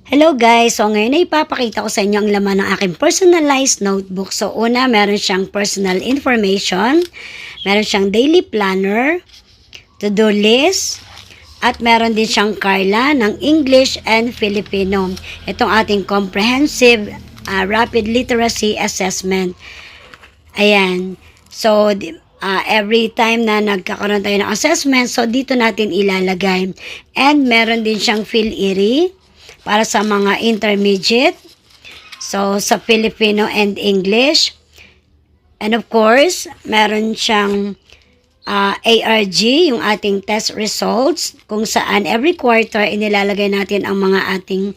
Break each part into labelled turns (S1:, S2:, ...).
S1: Hello guys! So ngayon ay ipapakita ko sa inyo ang laman ng aking personalized notebook. So una, meron siyang personal information, meron siyang daily planner, to-do list, at meron din siyang Carla ng English and Filipino. Itong ating comprehensive rapid literacy assessment. Ayan. So every time na nagkakaroon tayo ng assessment, so dito natin ilalagay. And meron din siyang PhilErie para sa mga intermediate. So, sa Filipino and English. And of course, meron siyang ARG, yung ating test results, kung saan every quarter inilalagay natin ang mga ating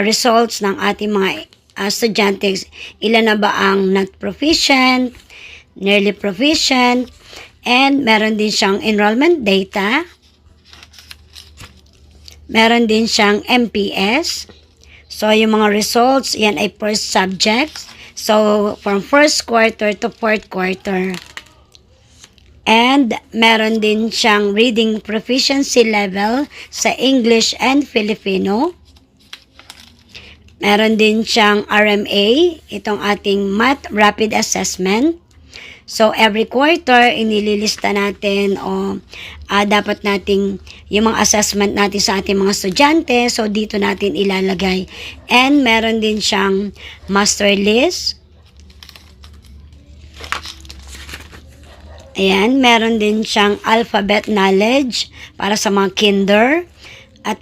S1: results ng ating mga estudyante. Ilan na ba ang not proficient, nearly proficient, and meron din siyang enrollment data. Meron din siyang MPS. So, yung mga results, yan ay first subjects. So, from first quarter to fourth quarter. And, meron din siyang reading proficiency level sa English and Filipino. Meron din siyang RMA, itong ating Math Rapid Assessment. So, every quarter, inililista natin o dapat nating yung mga assessment natin sa ating mga estudyante. So, dito natin ilalagay. And, meron din siyang master list. Ayan, meron din siyang alphabet knowledge para sa mga kinder. At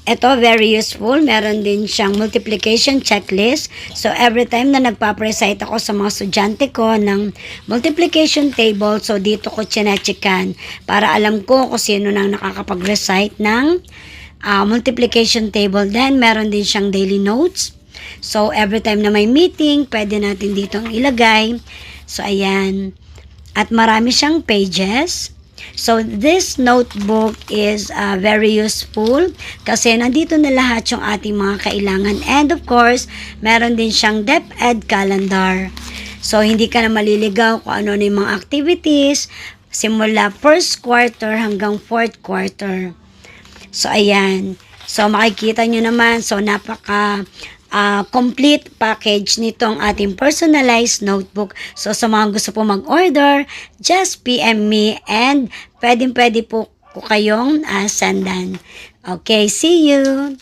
S1: ito, very useful. Meron din siyang multiplication checklist. So, every time na nagpa-recite ako sa mga estudyante ko ng multiplication table, so dito ko chinechikan para alam ko kung sino nang nakakapag-recite ng multiplication table. Then, meron din siyang daily notes. So, every time na may meeting, pwede natin dito ilagay. So, ayan. At marami siyang pages. So, this notebook is very useful kasi nandito na lahat yung ating mga kailangan. And of course, meron din siyang DepEd calendar. So, hindi ka na maliligaw kung ano na yung mga activities simula first quarter hanggang fourth quarter. So, ayan. So, makikita nyo naman. So, napaka complete package nitong ating personalized notebook. So, sa mga gusto po mag-order, just PM me and pwede po kayong sendan. Okay, see you!